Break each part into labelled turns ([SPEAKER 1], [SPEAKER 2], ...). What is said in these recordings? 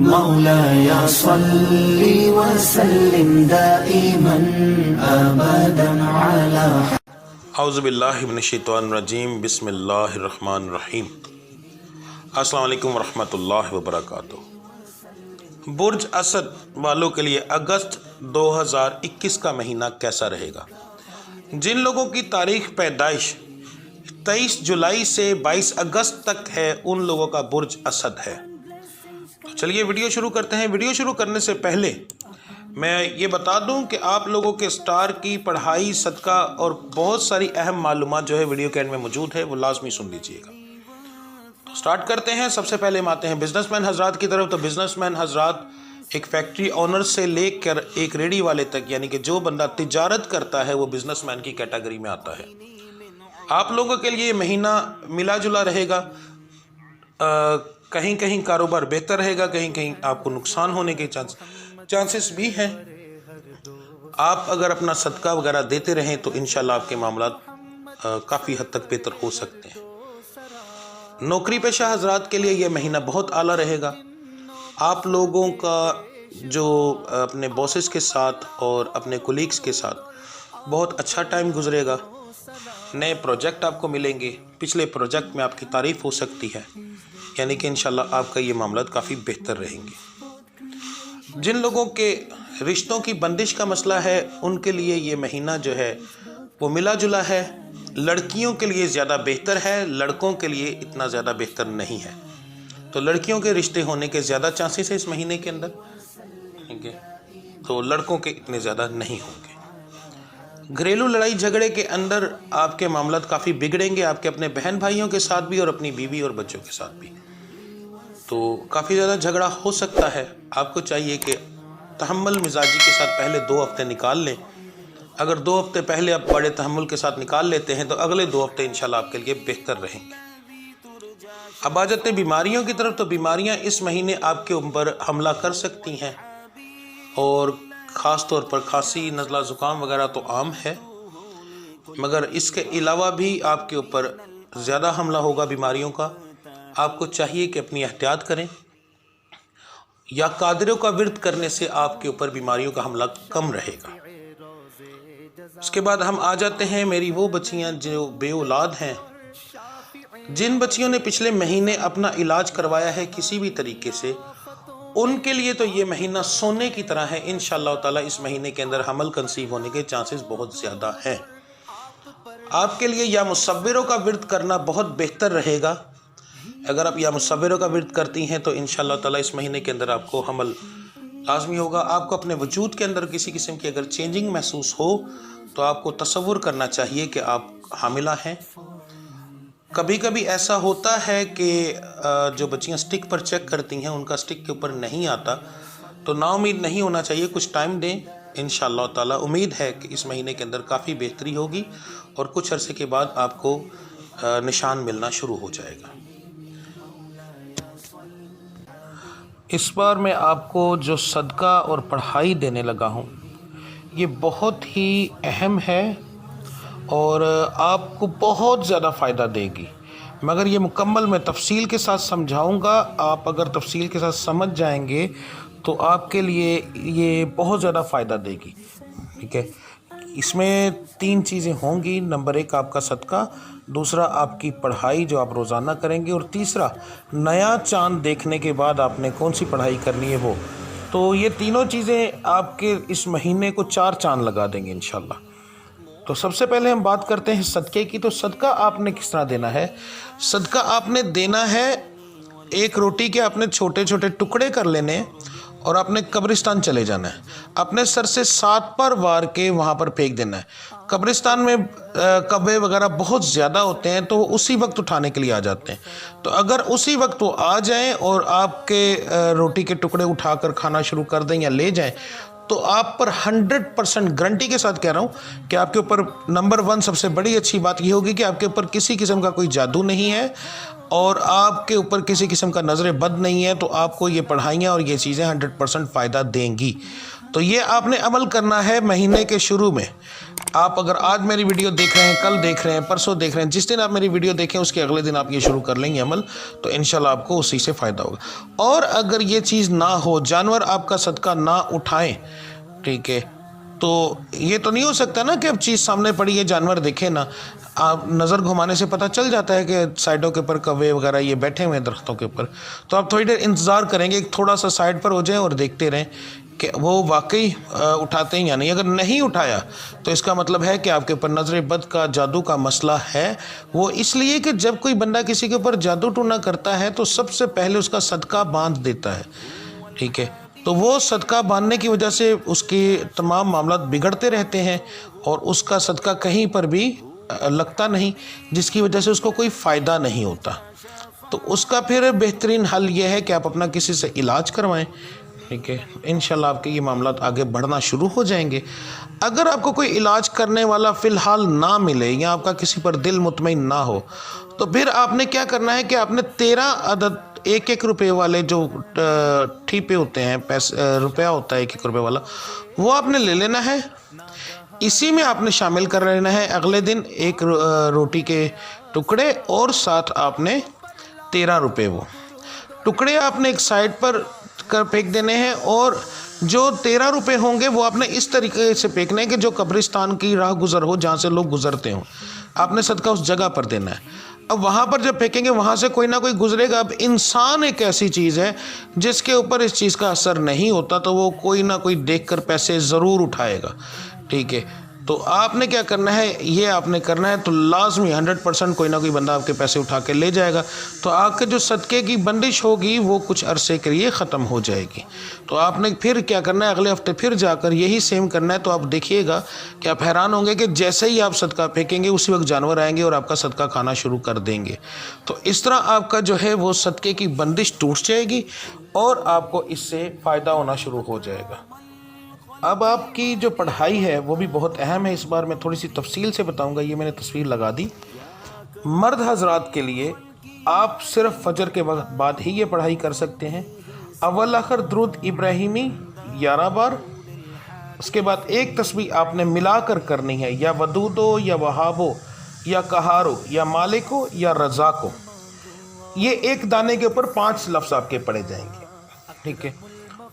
[SPEAKER 1] مولاي صل وسلم دائما ابدا على
[SPEAKER 2] اعوذ باللہ من الشیطان الرجیم، بسم اللہ الرحمن الرحیم۔ السلام علیکم ورحمۃ اللہ وبرکاتہ۔ برج اسد والوں کے لیے اگست 2021 کا مہینہ کیسا رہے گا؟ جن لوگوں کی تاریخ پیدائش 23 جولائی سے 22 اگست تک ہے ان لوگوں کا برج اسد ہے۔ تو چلیے ویڈیو شروع کرتے ہیں۔ ویڈیو شروع کرنے سے پہلے میں یہ بتا دوں کہ آپ لوگوں کے سٹار کی پڑھائی، صدقہ اور بہت ساری اہم معلومات جو ہے ویڈیو کے اینڈ میں موجود ہے، وہ لازمی سن لیجئے گا۔ تو سٹارٹ کرتے ہیں۔ سب سے پہلے ہم آتے ہیں بزنس مین حضرات کی طرف۔ تو بزنس مین حضرات ایک فیکٹری اونر سے لے کر ایک ریڈی والے تک، یعنی کہ جو بندہ تجارت کرتا ہے وہ بزنس مین کی کیٹیگری میں آتا ہے۔ آپ لوگوں کے لیے یہ مہینہ ملا جلا رہے گا۔ کہیں کہیں کاروبار بہتر رہے گا، کہیں کہیں آپ کو نقصان ہونے کے چانسز بھی ہیں۔ آپ اگر اپنا صدقہ وغیرہ دیتے رہیں تو انشاءاللہ آپ کے معاملات کافی حد تک بہتر ہو سکتے ہیں۔ نوکری پیشہ حضرات کے لیے یہ مہینہ بہت اعلیٰ رہے گا۔ آپ لوگوں کا جو اپنے باسز کے ساتھ اور اپنے کولیگز کے ساتھ بہت اچھا ٹائم گزرے گا۔ نئے پروجیکٹ آپ کو ملیں گے۔ پچھلے پروجیکٹ میں آپ کی تعریف ہو سکتی ہے، یعنی کہ انشاءاللہ آپ کا یہ معاملات کافی بہتر رہیں گے۔ جن لوگوں کے رشتوں کی بندش کا مسئلہ ہے ان کے لیے یہ مہینہ جو ہے وہ ملا جلا ہے۔ لڑکیوں کے لیے زیادہ بہتر ہے، لڑکوں کے لیے اتنا زیادہ بہتر نہیں ہے۔ تو لڑکیوں کے رشتے ہونے کے زیادہ چانسز ہیں اس مہینے کے اندر، ٹھیک ہے، تو لڑکوں کے اتنے زیادہ نہیں ہوں گے۔ گھریلو لڑائی جھگڑے کے اندر آپ کے معاملات کافی بگڑیں گے، آپ کے اپنے بہن بھائیوں کے ساتھ بھی اور اپنی بیوی اور بچوں کے ساتھ بھی۔ تو کافی زیادہ جھگڑا ہو سکتا ہے۔ آپ کو چاہیے کہ تحمل مزاجی کے ساتھ پہلے 2 ہفتے نکال لیں۔ اگر 2 ہفتے پہلے آپ بڑے تحمل کے ساتھ نکال لیتے ہیں تو اگلے 2 ہفتے انشاءاللہ آپ کے لیے بہتر رہیں گے۔ اب آ جاتے ہیں بیماریوں کی طرف۔ تو بیماریاں اس مہینے آپ کے اوپر حملہ کر سکتی ہیں، اور خاص طور پر کھانسی، نزلہ، زکام وغیرہ تو عام ہے، مگر اس کے علاوہ بھی آپ کے اوپر زیادہ حملہ ہوگا بیماریوں کا۔ آپ کو چاہیے کہ اپنی احتیاط کریں، یا قادروں کا ورد کرنے سے آپ کے اوپر بیماریوں کا حملہ کم رہے گا۔ اس کے بعد ہم آ جاتے ہیں میری وہ بچیاں جو بے اولاد ہیں۔ جن بچیوں نے پچھلے مہینے اپنا علاج کروایا ہے کسی بھی طریقے سے، ان کے لیے تو یہ مہینہ سونے کی طرح ہے۔ انشاءاللہ تعالی اس مہینے کے اندر حمل کنسیو ہونے کے چانسز بہت زیادہ ہیں۔ آپ کے لیے یا مصوروں کا ورد کرنا بہت بہتر رہے گا۔ اگر آپ یا مصوروں کا ورد کرتی ہیں تو انشاءاللہ تعالی اس مہینے کے اندر آپ کو حمل لازمی ہوگا۔ آپ کو اپنے وجود کے اندر کسی قسم کی اگر چینجنگ محسوس ہو تو آپ کو تصور کرنا چاہیے کہ آپ حاملہ ہیں۔ کبھی کبھی ایسا ہوتا ہے کہ جو بچیاں سٹک پر چیک کرتی ہیں ان کا سٹک کے اوپر نہیں آتا، تو نا امید نہیں ہونا چاہیے، کچھ ٹائم دیں۔ انشاءاللہ تعالی امید ہے کہ اس مہینے کے اندر کافی بہتری ہوگی اور کچھ عرصے کے بعد آپ کو نشان ملنا شروع ہو جائے گا۔ اس بار میں آپ کو جو صدقہ اور پڑھائی دینے لگا ہوں یہ بہت ہی اہم ہے اور آپ کو بہت زیادہ فائدہ دے گی، مگر یہ مکمل میں تفصیل کے ساتھ سمجھاؤں گا۔ آپ اگر تفصیل کے ساتھ سمجھ جائیں گے تو آپ کے لیے یہ بہت زیادہ فائدہ دے گی، ٹھیک ہے۔ اس میں 3 چیزیں ہوں گی۔ نمبر 1 آپ کا صدقہ، دوسرا آپ کی پڑھائی جو آپ روزانہ کریں گے، اور تیسرا نیا چاند دیکھنے کے بعد آپ نے کون سی پڑھائی کرنی ہے وہ۔ تو یہ تینوں چیزیں آپ کے اس مہینے کو 4 چاند لگا دیں گے انشاءاللہ۔ تو سب سے پہلے ہم بات کرتے ہیں صدقے کی۔ تو صدقہ آپ نے کس طرح دینا ہے؟ صدقہ آپ نے دینا ہے، ایک روٹی کے آپ نے چھوٹے چھوٹے ٹکڑے کر لینے اور آپ نے قبرستان چلے جانا ہے۔ اپنے سر سے 7 پر وار کے وہاں پر پھینک دینا ہے۔ قبرستان میں کبے وغیرہ بہت زیادہ ہوتے ہیں تو وہ اسی وقت اٹھانے کے لیے آ جاتے ہیں۔ تو اگر اسی وقت وہ آ جائیں اور آپ کے روٹی کے ٹکڑے اٹھا کر کھانا شروع کر دیں یا لے جائیں تو آپ پر 100% گارنٹی کے ساتھ کہہ رہا ہوں کہ آپ کے اوپر نمبر 1 سب سے بڑی اچھی بات یہ ہوگی کہ آپ کے اوپر کسی قسم کا کوئی جادو نہیں ہے اور آپ کے اوپر کسی قسم کا نظر بد نہیں ہے۔ تو آپ کو یہ پڑھائیاں اور یہ چیزیں 100% فائدہ دیں گی۔ تو یہ آپ نے عمل کرنا ہے مہینے کے شروع میں. آپ اگر آج میری ویڈیو دیکھ رہے ہیں، کل دیکھ رہے ہیں، پرسوں دیکھ رہے ہیں، جس دن آپ میری ویڈیو دیکھیں اس کے اگلے دن آپ یہ شروع کر لیں گے عمل، تو انشاءاللہ آپ کو اسی سے فائدہ ہوگا. اور اگر یہ چیز نہ ہو، جانور آپ کا صدقہ نہ اٹھائیں، ٹھیک ہے، تو یہ تو نہیں ہو سکتا نا کہ اب چیز سامنے پڑی ہے جانور دیکھیں نا. آپ نظر گھمانے سے پتہ چل جاتا ہے کہ سائڈوں کے اوپر کوے وغیرہ یہ بیٹھے ہوئے ہیں درختوں کے اوپر، تو آپ تھوڑی دیر انتظار کریں گے، تھوڑا سا سائڈ پر ہو جائیں اور دیکھتے رہیں کہ وہ واقعی اٹھاتے ہیں یا نہیں. اگر نہیں اٹھایا تو اس کا مطلب ہے کہ آپ کے اوپر نظر بد کا، جادو کا مسئلہ ہے. وہ اس لیے کہ جب کوئی بندہ کسی کے اوپر جادو ٹونا کرتا ہے تو سب سے پہلے اس کا صدقہ باندھ دیتا ہے، ٹھیک ہے. تو وہ صدقہ باندھنے کی وجہ سے اس کے تمام معاملات بگڑتے رہتے ہیں اور اس کا صدقہ کہیں پر بھی لگتا نہیں، جس کی وجہ سے اس کو کوئی فائدہ نہیں ہوتا. تو اس کا پھر بہترین حل یہ ہے کہ آپ اپنا کسی سے علاج کروائیں، ٹھیک ہے. انشاءاللہ آپ کے یہ معاملات آگے بڑھنا شروع ہو جائیں گے. اگر آپ کو کوئی علاج کرنے والا فی الحال نہ ملے یا آپ کا کسی پر دل مطمئن نہ ہو، تو پھر آپ نے کیا کرنا ہے کہ آپ نے 13 عدد 1 روپے والے جو ٹھیپے ہوتے ہیں، روپیہ ہوتا ہے 1 روپے والا، وہ آپ نے لے لینا ہے. اسی میں آپ نے شامل کر لینا ہے اگلے دن 1 روٹی کے ٹکڑے، اور ساتھ آپ نے 13 روپے وہ ٹکڑے آپ نے ایک سائڈ پر کر پھینک دینے ہیں. اور جو 13 روپے ہوں گے وہ آپ نے اس طریقے سے پھینکنے ہیں کہ جو قبرستان کی راہ گزر ہو، جہاں سے لوگ گزرتے ہوں، آپ نے صدقہ اس جگہ پر دینا ہے. اب وہاں پر جب پھینکیں گے وہاں سے کوئی نہ کوئی گزرے گا. اب انسان ایک ایسی چیز ہے جس کے اوپر اس چیز کا اثر نہیں ہوتا، تو وہ کوئی نہ کوئی دیکھ کر پیسے ضرور اٹھائے گا، ٹھیک ہے. تو آپ نے کیا کرنا ہے، یہ آپ نے کرنا ہے تو لازمی 100% کوئی نہ کوئی بندہ آپ کے پیسے اٹھا کے لے جائے گا. تو آپ کے جو صدقے کی بندش ہوگی وہ کچھ عرصے کے لیے ختم ہو جائے گی. تو آپ نے پھر کیا کرنا ہے، اگلے ہفتے پھر جا کر یہی سیم کرنا ہے. تو آپ دیکھیے گا کہ آپ حیران ہوں گے کہ جیسے ہی آپ صدقہ پھینکیں گے اسی وقت جانور آئیں گے اور آپ کا صدقہ کھانا شروع کر دیں گے. تو اس طرح آپ کا جو ہے وہ صدقے کی بندش ٹوٹ جائے گی اور آپ کو اس سے فائدہ ہونا شروع ہو جائے گا. اب آپ کی جو پڑھائی ہے وہ بھی بہت اہم ہے. اس بار میں تھوڑی سی تفصیل سے بتاؤں گا، یہ میں نے تصویر لگا دی. مرد حضرات کے لیے آپ صرف فجر کے بعد ہی یہ پڑھائی کر سکتے ہیں. اول آخر درود ابراہیمی 11 بار، اس کے بعد ایک تسبیح آپ نے ملا کر کرنی ہے، یا ودودو یا وہابو یا کہارو یا مالکو یا رزاقو. یہ ایک دانے کے اوپر 5 لفظ آپ کے پڑھے جائیں گے، ٹھیک ہے.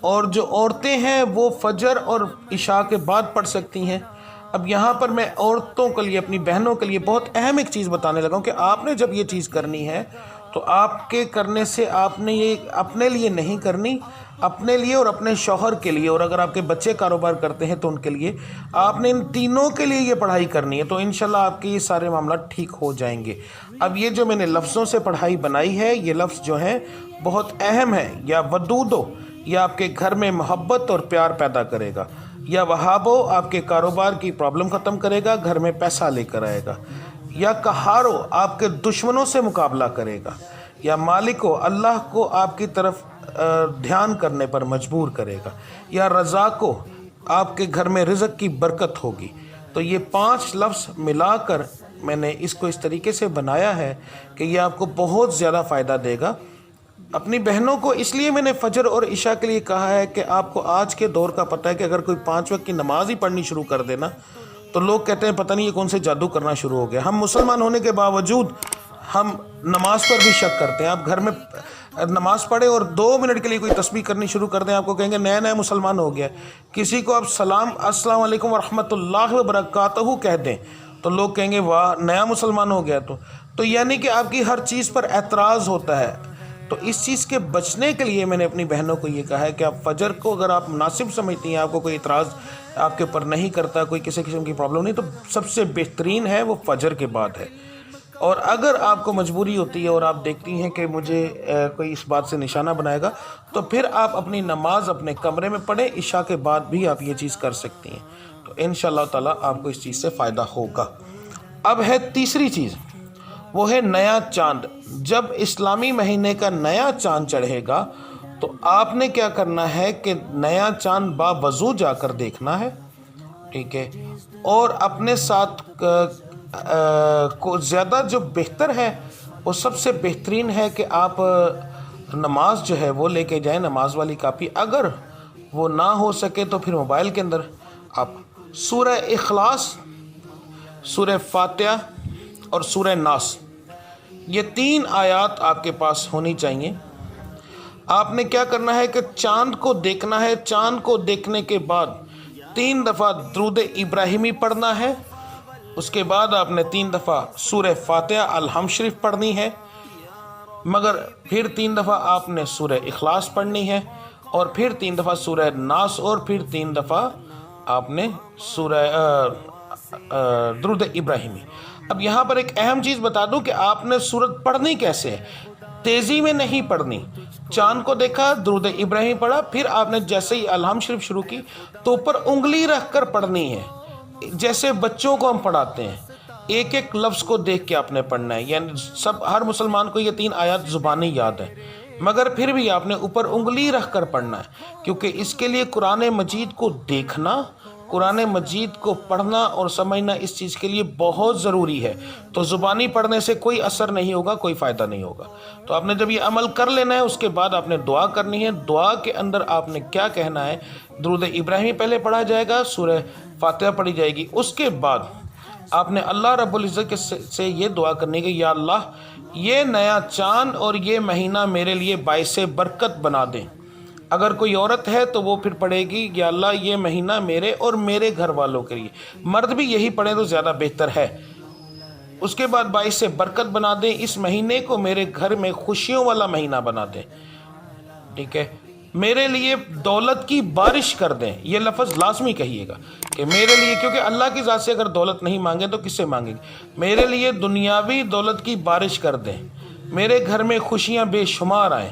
[SPEAKER 2] اور جو عورتیں ہیں وہ فجر اور عشاء کے بعد پڑھ سکتی ہیں. اب یہاں پر میں عورتوں کے لیے، اپنی بہنوں کے لیے بہت اہم ایک چیز بتانے لگا ہوں کہ آپ نے جب یہ چیز کرنی ہے تو آپ کے کرنے سے آپ نے یہ اپنے لیے نہیں کرنی، اپنے لیے اور اپنے شوہر کے لیے، اور اگر آپ کے بچے کاروبار کرتے ہیں تو ان کے لیے، آپ نے ان تینوں کے لیے یہ پڑھائی کرنی ہے. تو انشاءاللہ آپ کے یہ سارے معاملات ٹھیک ہو جائیں گے. اب یہ جو میں نے لفظوں سے پڑھائی بنائی ہے، یہ لفظ جو ہیں بہت اہم ہے. یا ودودو یہ آپ کے گھر میں محبت اور پیار پیدا کرے گا، یا وہابو آپ کے کاروبار کی پرابلم ختم کرے گا، گھر میں پیسہ لے کر آئے گا، یا کہارو آپ کے دشمنوں سے مقابلہ کرے گا، یا مالکو اللہ کو آپ کی طرف دھیان کرنے پر مجبور کرے گا، یا رزاقو آپ کے گھر میں رزق کی برکت ہوگی. تو یہ 5 لفظ ملا کر میں نے اس کو اس طریقے سے بنایا ہے کہ یہ آپ کو بہت زیادہ فائدہ دے گا. اپنی بہنوں کو اس لیے میں نے فجر اور عشاء کے لیے کہا ہے کہ آپ کو آج کے دور کا پتہ ہے کہ اگر کوئی 5 وقت کی نماز ہی پڑھنی شروع کر دینا تو لوگ کہتے ہیں پتہ نہیں یہ کون سے جادو کرنا شروع ہو گیا. ہم مسلمان ہونے کے باوجود ہم نماز پر بھی شک کرتے ہیں. آپ گھر میں نماز پڑھیں اور 2 منٹ کے لیے کوئی تسبیح کرنی شروع کر دیں، آپ کو کہیں گے نیا مسلمان ہو گیا. کسی کو آپ السلام علیکم ورحمۃ اللہ وبرکاتہ کہہ دیں تو لوگ کہیں گے واہ نیا مسلمان ہو گیا. تو یعنی کہ آپ کی ہر چیز پر اعتراض ہوتا ہے. تو اس چیز کے بچنے کے لیے میں نے اپنی بہنوں کو یہ کہا ہے کہ آپ فجر کو اگر آپ مناسب سمجھتی ہیں، آپ کو کوئی اعتراض آپ کے اوپر نہیں کرتا، کوئی کسی قسم کی پرابلم نہیں، تو سب سے بہترین ہے وہ فجر کے بعد ہے. اور اگر آپ کو مجبوری ہوتی ہے اور آپ دیکھتی ہیں کہ مجھے کوئی اس بات سے نشانہ بنائے گا تو پھر آپ اپنی نماز اپنے کمرے میں پڑھیں. عشاء کے بعد بھی آپ یہ چیز کر سکتی ہیں. تو انشاءاللہ تعالیٰ آپ کو اس چیز سے فائدہ ہوگا. اب ہے تیسری چیز، وہ ہے نیا چاند. جب اسلامی مہینے کا نیا چاند چڑھے گا تو آپ نے کیا کرنا ہے کہ نیا چاند باوضو جا کر دیکھنا ہے، ٹھیک ہے. اور اپنے ساتھ کو زیادہ جو بہتر ہے وہ سب سے بہترین ہے کہ آپ نماز جو ہے وہ لے کے جائیں، نماز والی کاپی. اگر وہ نہ ہو سکے تو پھر موبائل کے اندر آپ سورہ اخلاص، سورہ فاتحہ اور سورہ ناس، یہ 3 آیات آپ کے پاس ہونی چاہیے۔ آپ نے کیا کرنا ہے کہ چاند کو دیکھنا ہے، چاند کو دیکھنے کے بعد 3 دفعہ درود ابراہیمی پڑھنا ہے، اس کے بعد آپ نے 3 دفعہ سورہ فاتحہ الحمد شریف پڑھنی ہے، مگر پھر 3 دفعہ آپ نے سورہ اخلاص پڑھنی ہے، اور پھر 3 دفعہ سورہ ناس، اور پھر 3 دفعہ آپ نے سورہ درود ابراہیمی۔ اب یہاں پر ایک اہم چیز بتا دوں کہ آپ نے سورت پڑھنی کیسے ہے، تیزی میں نہیں پڑھنی۔ چاند کو دیکھا، درود ابراہیم پڑھا، پھر آپ نے جیسے ہی الحمد شریف شروع کی تو اوپر انگلی رکھ کر پڑھنی ہے، جیسے بچوں کو ہم پڑھاتے ہیں، ایک ایک لفظ کو دیکھ کے آپ نے پڑھنا ہے۔ یعنی ہر مسلمان کو یہ 3 آیات زبانی یاد ہے، مگر پھر بھی آپ نے اوپر انگلی رکھ کر پڑھنا ہے، کیونکہ اس کے لیے قرآن مجید کو دیکھنا، قرآن مجید کو پڑھنا اور سمجھنا اس چیز کے لیے بہت ضروری ہے۔ تو زبانی پڑھنے سے کوئی اثر نہیں ہوگا، کوئی فائدہ نہیں ہوگا۔ تو آپ نے جب یہ عمل کر لینا ہے، اس کے بعد آپ نے دعا کرنی ہے۔ دعا کے اندر آپ نے کیا کہنا ہے، درود ابراہیمی پہلے پڑھا جائے گا، سورہ فاتحہ پڑھی جائے گی، اس کے بعد آپ نے اللہ رب العزت سے یہ دعا کرنی ہے کہ یا اللہ یہ نیا چاند اور یہ مہینہ میرے لیے باعث برکت بنا دیں۔ اگر کوئی عورت ہے تو وہ پھر پڑھے گی یا اللہ یہ مہینہ میرے اور میرے گھر والوں کے لیے، مرد بھی یہی پڑھیں تو زیادہ بہتر ہے۔ اس کے بعد باعث برکت بنا دیں، اس مہینے کو میرے گھر میں خوشیوں والا مہینہ بنا دیں، ٹھیک ہے، میرے لیے دولت کی بارش کر دیں۔ یہ لفظ لازمی کہیے گا کہ میرے لیے، کیونکہ اللہ کی ذات سے اگر دولت نہیں مانگے تو کس سے مانگیں گے؟ میرے لیے دنیاوی دولت کی بارش کر دیں، میرے گھر میں خوشیاں بے شمار آئیں۔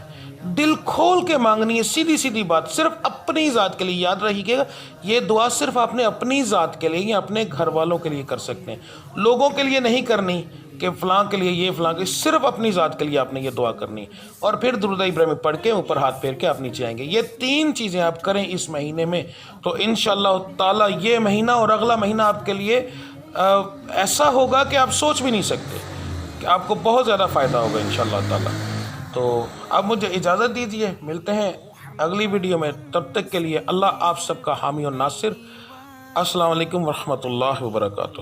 [SPEAKER 2] دل کھول کے مانگنی ہے، سیدھی سیدھی بات، صرف اپنی ذات کے لیے۔ یاد رکھیے گا یہ دعا صرف آپ نے اپنی ذات کے لیے یا اپنے گھر والوں کے لیے کر سکتے ہیں، لوگوں کے لیے نہیں کرنی کہ فلاں کے لیے یہ، فلاں کے، صرف اپنی ذات کے لیے آپ نے یہ دعا کرنی، اور پھر درود ابراہیمی پڑھ کے اوپر ہاتھ پھیر کے آپ نیچے آئیں گے۔ یہ 3 چیزیں آپ کریں اس مہینے میں، تو انشاءاللہ تعالی یہ مہینہ اور اگلا مہینہ آپ کے لیے ایسا ہوگا کہ آپ سوچ بھی نہیں سکتے، کہ آپ کو بہت زیادہ فائدہ ہوگا انشاءاللہ تعالی۔ تو اب مجھے اجازت دیجیے، ملتے ہیں اگلی ویڈیو میں، تب تک کے لیے اللہ آپ سب کا حامی اور ناصر۔ السلام علیکم ورحمۃ اللہ وبرکاتہ۔